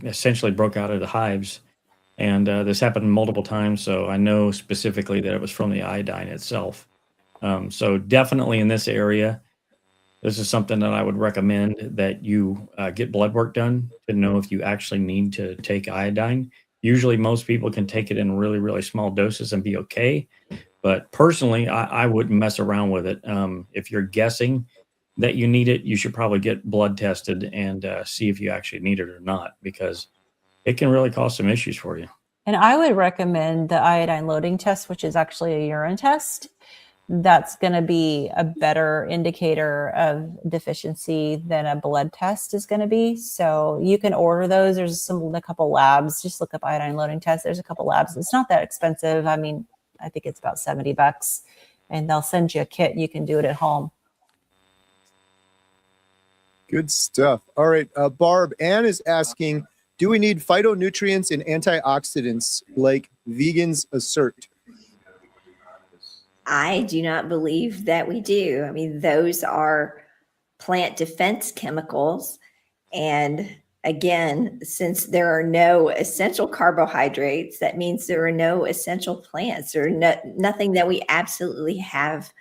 essentially broke out of the hives, and this happened multiple times, so I know specifically that it was from the iodine itself. So definitely in this area, this is something that I would recommend that you get blood work done to know if you actually need to take iodine. Usually most people can take it in really, really small doses and be okay. But personally, I wouldn't mess around with it. If you're guessing that you need it, you should probably get blood tested and see if you actually need it or not, because it can really cause some issues for you. And I would recommend the iodine loading test, which is actually a urine test. that's going to be a better indicator of deficiency than a blood test is going to be. So you can order those. There's a couple labs. Just look up iodine loading test. There's a couple labs. It's not that expensive. I mean, I think it's about $70, and they'll send you a kit and you can do it at home. Good stuff. All right, Barb, Ann is asking, do we need phytonutrients and antioxidants like vegans assert? I do not believe that we do. I mean, those are plant defense chemicals. And again, since there are no essential carbohydrates, that means there are no essential plants or nothing that we absolutely have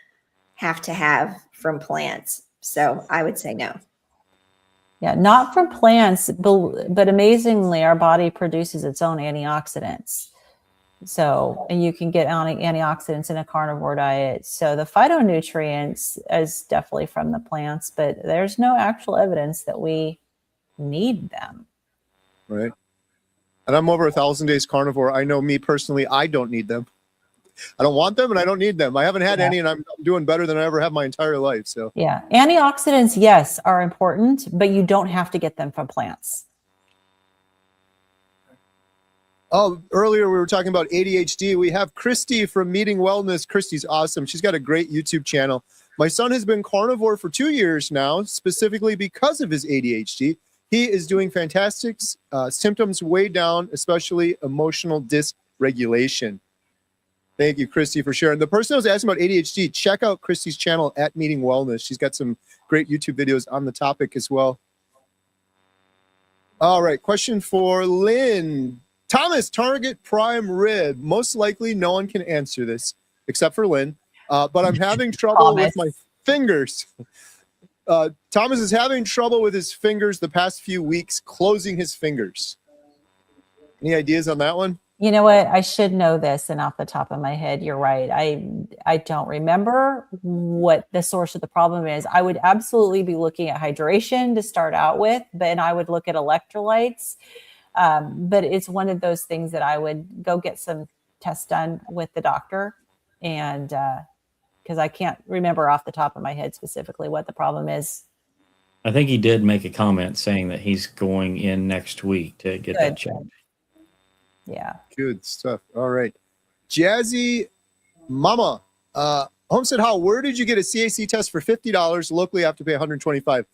to have from plants. So I would say no. Yeah, not from plants, but amazingly, our body produces its own antioxidants. So, and you can get antioxidants in a carnivore diet. So the phytonutrients is definitely from the plants, but there's no actual evidence that we need them. Right. And I'm over 1,000 days carnivore. I know me personally, I don't need them. I don't want them and I don't need them. I haven't had any, and I'm doing better than I ever have my entire life. So yeah, antioxidants, yes, are important, but you don't have to get them from plants. Oh, earlier we were talking about ADHD. We have Christy from Meeting Wellness. Christy's awesome. She's got a great YouTube channel. My son has been carnivore for 2 years now, specifically because of his ADHD. He is doing fantastic. Symptoms way down, especially emotional dysregulation. Thank you, Christy, for sharing. The person who was asking about ADHD, check out Christy's channel at Meeting Wellness. She's got some great YouTube videos on the topic as well. All right, question for Lynn. Thomas, target prime rib. Most likely no one can answer this except for Lynn, but I'm having trouble with my fingers. Thomas is having trouble with his fingers the past few weeks, closing his fingers. Any ideas on that one? You know what? I should know this, and off the top of my head, you're right. I don't remember what the source of the problem is. I would absolutely be looking at hydration to start out with, and I would look at electrolytes. But it's one of those things that I would go get some tests done with the doctor, and because I can't remember off the top of my head specifically what the problem is. I think he did make a comment saying that he's going in next week to get that checked. Yeah. Good stuff. All right. Jazzy Mama, Homestead How, where did you get a CAC test for $50? Locally, I have to pay $125.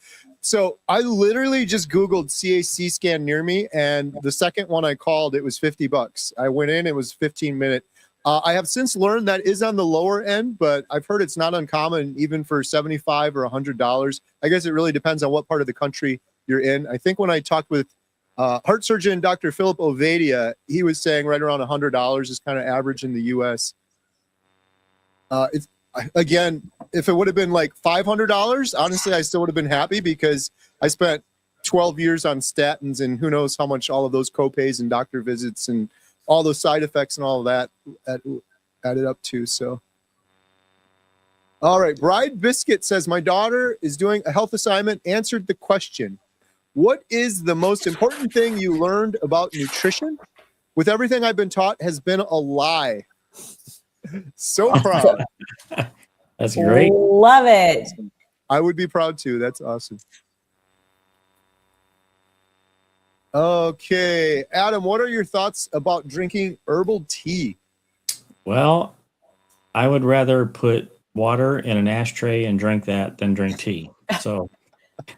So I literally just Googled CAC scan near me, and the second one I called, it was $50. I went in, it was 15-minute. I have since learned that is on the lower end, but I've heard it's not uncommon even for $75 or $100. I guess it really depends on what part of the country you're in. I think when I talked with heart surgeon Dr. Philip Ovadia, he was saying right around $100 is kind of average in the U.S. Again, if it would have been like $500, honestly, I still would have been happy because I spent 12 years on statins, and who knows how much all of those copays and doctor visits and all those side effects and all of that added up to. So, all right. Bride Biscuit says, my daughter is doing a health assignment, answered the question. What is the most important thing you learned about nutrition? With everything I've been taught has been a lie. So proud. That's great. Love it. I would be proud too. That's awesome. Okay. Adam, what are your thoughts about drinking herbal tea? Well, I would rather put water in an ashtray and drink that than drink tea. So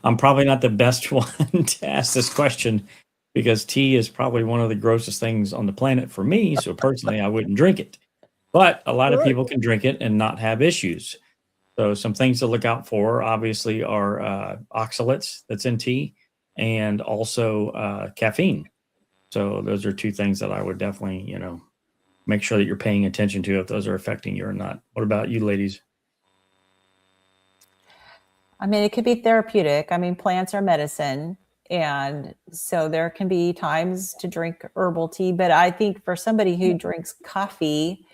I'm probably not the best one to ask this question because tea is probably one of the grossest things on the planet for me. So personally, I wouldn't drink it. But a lot of people can drink it and not have issues. So some things to look out for, obviously, are oxalates that's in tea and also caffeine. So those are two things that I would definitely, make sure that you're paying attention to if those are affecting you or not. What about you, ladies? I mean, it could be therapeutic. I mean, plants are medicine. And so there can be times to drink herbal tea. But I think for somebody who drinks coffee,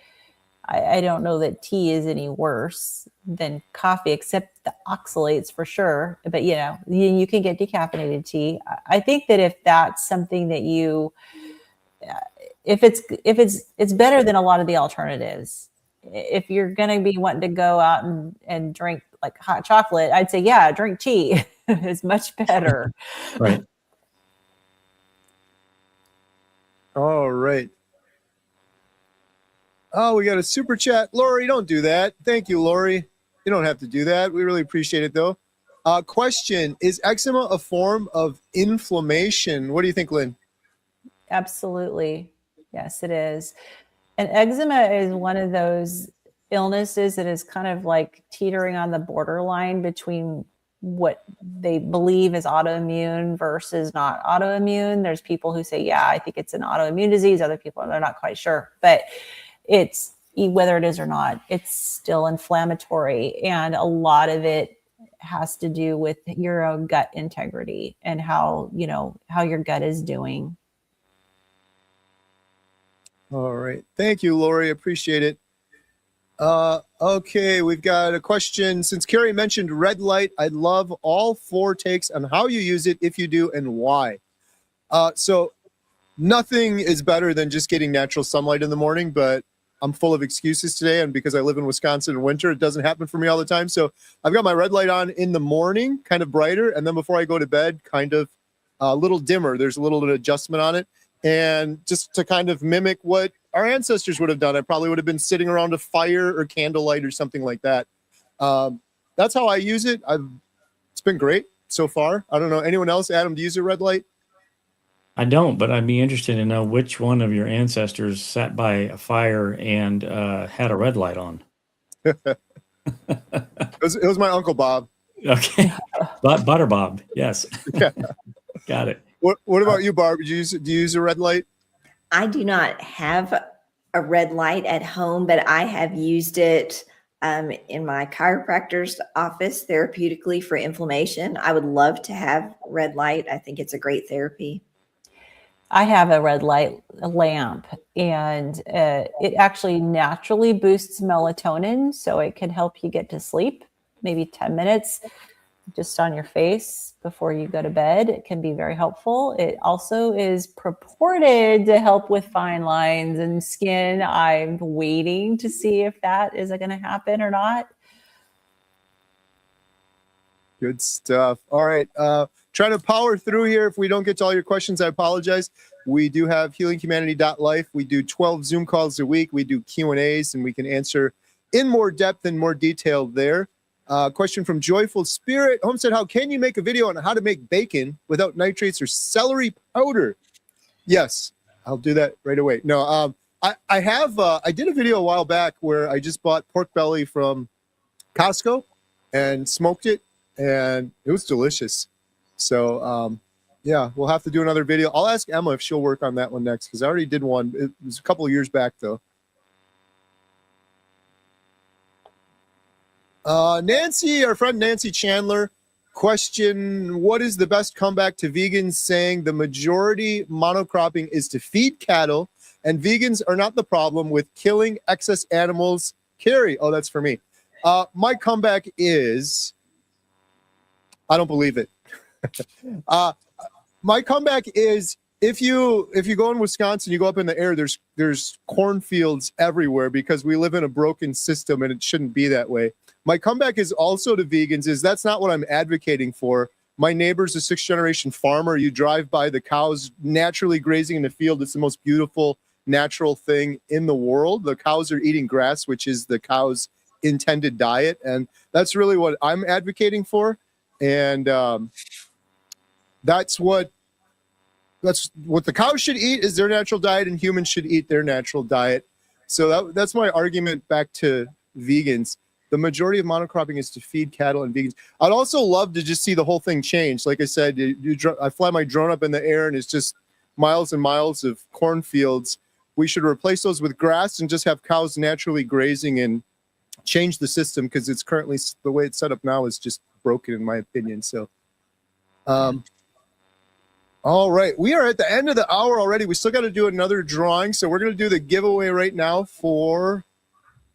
I don't know that tea is any worse than coffee, except the oxalates for sure. But, you can get decaffeinated tea. I think that if that's something that if it's better than a lot of the alternatives. if you're going to be wanting to go out and drink like hot chocolate, I'd say, yeah, drink tea. It's much better. Right. All right. Oh, we got a super chat. Lori, don't do that. Thank you, Lori. You don't have to do that. We really appreciate it, though. Question, is eczema a form of inflammation? What do you think, Lynn? Absolutely. Yes, it is. And eczema is one of those illnesses that is kind of like teetering on the borderline between what they believe is autoimmune versus not autoimmune. There's people who say, yeah, I think it's an autoimmune disease. Other people, they're not quite sure. But it's, whether it is or not, it's still inflammatory. And a lot of it has to do with your own gut integrity and how your gut is doing. All right. Thank you, Lori. Appreciate it. Okay, we've got a question. Since Kerry mentioned red light, I'd love all 4 takes on how you use it, if you do, and why. So nothing is better than just getting natural sunlight in the morning, but I'm full of excuses today. And because I live in Wisconsin in winter, it doesn't happen for me all the time. So I've got my red light on in the morning, kind of brighter. And then before I go to bed, kind of a little dimmer. There's a little bit of adjustment on it. And just to kind of mimic what our ancestors would have done, I probably would have been sitting around a fire or candlelight or something like that. That's how I use it. It's been great so far. I don't know. Anyone else? Adam, do you use a red light? I don't, but I'd be interested to know which one of your ancestors sat by a fire and had a red light on. It was my Uncle Bob. Okay. Butter Bob. Yes. Yeah. Got it. What about you, Barb? Do you use a red light? I do not have a red light at home, but I have used it in my chiropractor's office therapeutically for inflammation. I would love to have red light. I think it's a great therapy. I have a red light lamp, and it actually naturally boosts melatonin, so it can help you get to sleep, maybe 10 minutes just on your face before you go to bed. It can be very helpful. It also is purported to help with fine lines and skin. I'm waiting to see if that is going to happen or not. Good stuff. All right. Trying to power through here. If we don't get to all your questions, I apologize. We do have healinghumanity.life. We do 12 Zoom calls a week. We do Q&As, and we can answer in more depth and more detail there. Question from Joyful Spirit. Homestead, how can you make a video on how to make bacon without nitrates or celery powder? Yes, I'll do that right away. No, I did a video a while back where I just bought pork belly from Costco and smoked it, and it was delicious. So, yeah, we'll have to do another video. I'll ask Emma if she'll work on that one next, because I already did one. It was a couple of years back, though. Nancy, our friend Nancy Chandler, question, what is the best comeback to vegans saying the majority monocropping is to feed cattle and vegans are not the problem with killing excess animals? Kerry, oh, that's for me. My comeback is, I don't believe it. My comeback is, if you go in Wisconsin, you go up in the air, there's cornfields everywhere because we live in a broken system and it shouldn't be that way. My comeback is also to vegans is that's not what I'm advocating for. My neighbor's a 6th generation farmer. You drive by the cows naturally grazing in the field. It's the most beautiful natural thing in the world. The cows are eating grass, which is the cow's intended diet. And that's really what I'm advocating for. And that's what the cows should eat is their natural diet, and humans should eat their natural diet. So that's my argument back to vegans. The majority of monocropping is to feed cattle and vegans. I'd also love to just see the whole thing change. Like I said, I fly my drone up in the air and it's just miles and miles of cornfields. We should replace those with grass and just have cows naturally grazing and change the system, because it's currently, the way it's set up now is just broken in my opinion. So, all right, we are at the end of the hour already. We still got to do another drawing. So we're going to do the giveaway right now for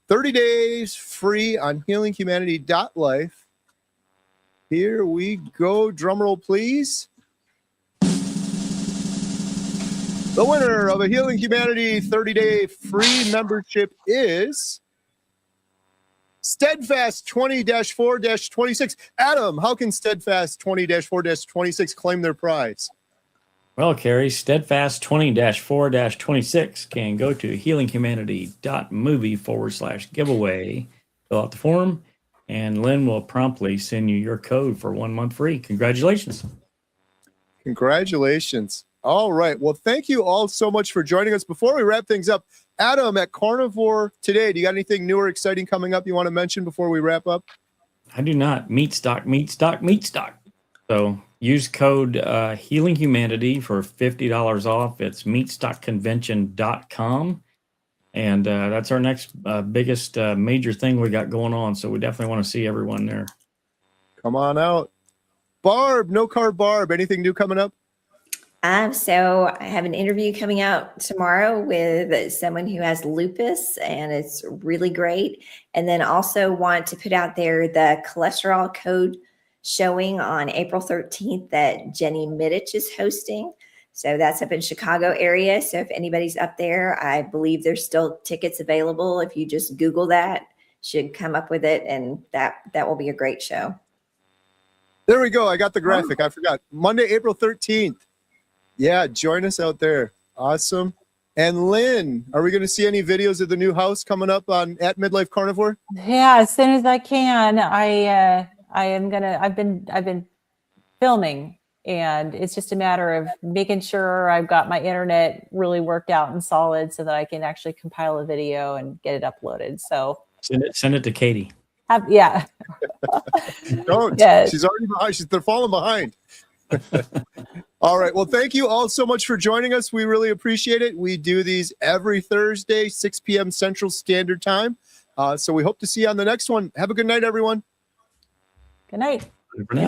30 days free on healinghumanity.life. Here we go. Drum roll, please. The winner of a Healing Humanity 30-day free membership is Steadfast 20-4-26. Adam, how can Steadfast 20-4-26 claim their prize? Well, Kerry, Steadfast 20-4-26 can go to healinghumanity.movie/giveaway, fill out the form, and Lynn will promptly send you your code for 1 month free. Congratulations. Congratulations. All right. Well, thank you all so much for joining us. Before we wrap things up, Adam, at Carnivore today, do you got anything new or exciting coming up you want to mention before we wrap up? I do not. Meat stock. So use code Healing Humanity for $50 off. It's meatstockconvention.com. And that's our next biggest major thing we got going on. So we definitely want to see everyone there. Come on out. Barb, No Carb Barb, anything new coming up? So I have an interview coming out tomorrow with someone who has lupus, and it's really great. And then also want to put out there the cholesterol code showing on April 13th that Jenny Middich is hosting. So that's up in Chicago area. So if anybody's up there, I believe there's still tickets available. If you just Google that, should come up with it. And that will be a great show. There we go. I got the graphic. I forgot. Monday, April 13th. Yeah, join us out there. Awesome. And Lynn, are we going to see any videos of the new house coming up at Midlife Carnivore? Yeah, as soon as I can. I've been filming, and it's just a matter of making sure I've got my internet really worked out and solid so that I can actually compile a video and get it uploaded. So Send it to Katie. Yeah. Don't. Yes. She's already behind. They're falling behind. All right. Well, thank you all so much for joining us. We really appreciate it. We do these every Thursday, 6 p.m. Central Standard Time. So we hope to see you on the next one. Have a good night, everyone. Good night. For now.